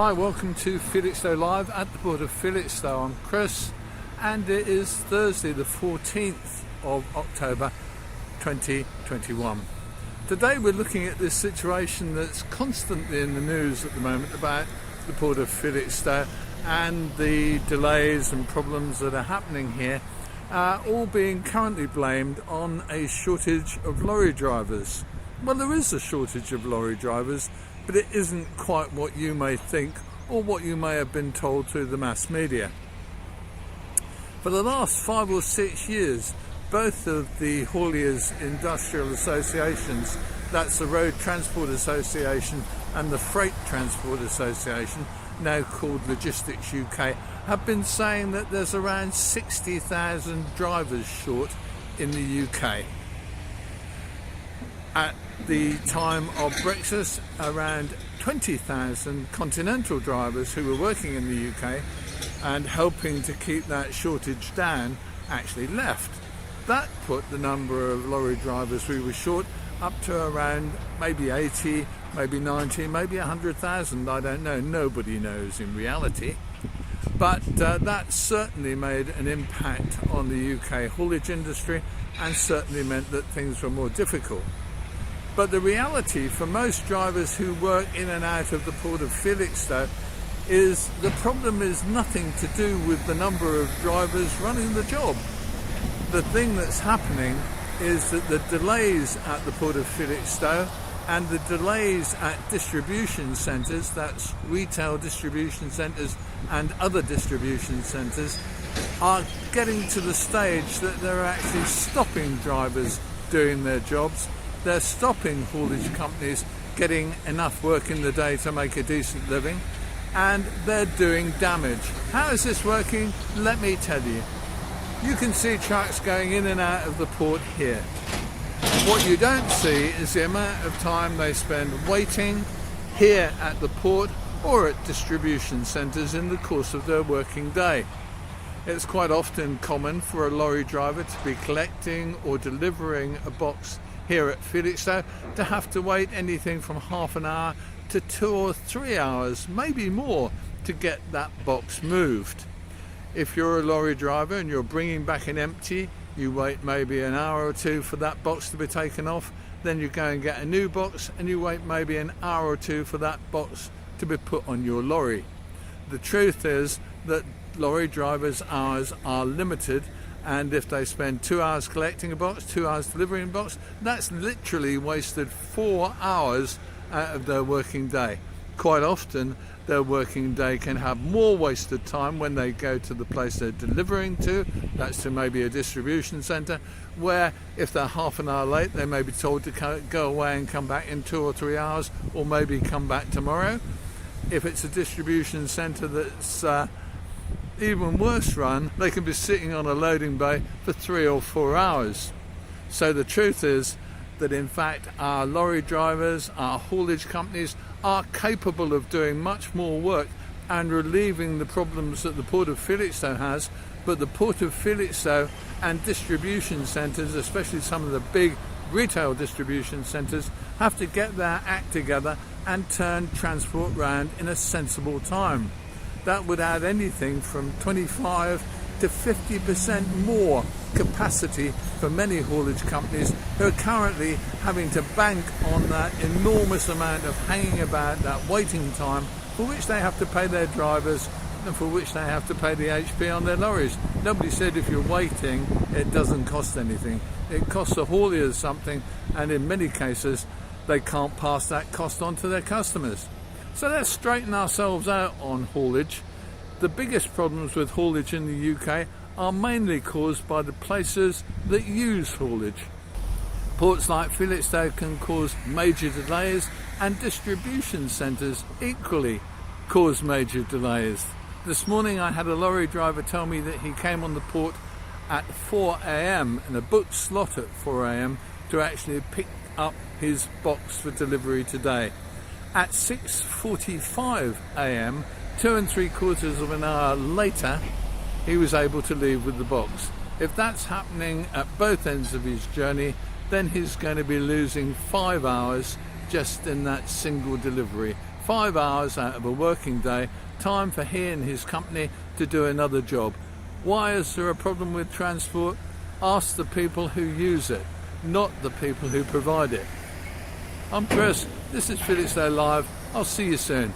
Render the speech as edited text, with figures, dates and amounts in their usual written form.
Hi, welcome to Felixstowe Live at the port of Felixstowe. I'm Chris and it is Thursday the 14th of October 2021. Today we're looking at this situation that's constantly in the news at the moment about the port of Felixstowe and the delays and problems that are happening here, all being currently blamed on a shortage of lorry drivers. Well, there is a shortage of lorry drivers, but it isn't quite what you may think or what you may have been told through the mass media. For the last 5 or 6 years, both of the hauliers industrial associations, that's the Road Transport Association and the Freight Transport Association, now called Logistics UK, have been saying that there's around 60,000 drivers short in the UK. At the time of Brexit, around 20,000 continental drivers who were working in the UK and helping to keep that shortage down actually left. That put the number of lorry drivers we were short up to around maybe 80, maybe 90, maybe 100,000, I don't know, nobody knows in reality. But that certainly made an impact on the UK haulage industry and certainly meant that things were more difficult. But the reality for most drivers who work in and out of the port of Felixstowe is the problem is nothing to do with the number of drivers running the job. The thing that's happening is that the delays at the port of Felixstowe and the delays at distribution centres, that's retail distribution centres and other distribution centres, are getting to the stage that they're actually stopping drivers doing their jobs. They're stopping haulage companies getting enough work in the day to make a decent living, and they're doing damage. How is this working? Let me tell you. You can see trucks going in and out of the port here. What you don't see is the amount of time they spend waiting here at the port or at distribution centres in the course of their working day. It's quite often common for a lorry driver to be collecting or delivering a box here at Felixstowe to have to wait anything from half an hour to 2 or 3 hours, maybe more, to get that box moved. If you're a lorry driver and you're bringing back an empty, you wait maybe an hour or two for that box to be taken off, then you go and get a new box and you wait maybe an hour or two for that box to be put on your lorry. The truth is that lorry drivers' hours are limited, and if they spend 2 hours collecting a box, 2 hours delivering a box, that's literally wasted 4 hours out of their working day. Quite often their working day can have more wasted time when they go to the place they're delivering to, that's to maybe a distribution centre, where if they're half an hour late they may be told to go away and come back in 2 or 3 hours, or maybe come back tomorrow. If it's a distribution centre that's even worse run, they can be sitting on a loading bay for 3 or 4 hours. So the truth is that in fact our lorry drivers, our haulage companies are capable of doing much more work and relieving the problems that the port of Felixstowe has, but the port of Felixstowe and distribution centres, especially some of the big retail distribution centres, have to get their act together and turn transport round in a sensible time. That would add anything from 25 to 50% more capacity for many haulage companies who are currently having to bank on that enormous amount of hanging about, that waiting time, for which they have to pay their drivers and for which they have to pay the HP on their lorries. Nobody said if you're waiting it doesn't cost anything. It costs the hauliers something, and in many cases they can't pass that cost on to their customers. So let's straighten ourselves out on haulage. The biggest problems with haulage in the UK are mainly caused by the places that use haulage. Ports like Felixstowe can cause major delays, and distribution centres equally cause major delays. This morning I had a lorry driver tell me that he came on the port at 4 a.m. in a booked slot at 4 a.m. to actually pick up his box for delivery today. At 6:45 a.m, 2 3/4 of an hour later, he was able to leave with the box. If that's happening at both ends of his journey, then he's going to be losing 5 hours just in that single delivery. 5 hours out of a working day, time for he and his company to do another job. Why is there a problem with transport? Ask the people who use it, not the people who provide it. I'm Chris, this is Felixstowe Live. I'll see you soon.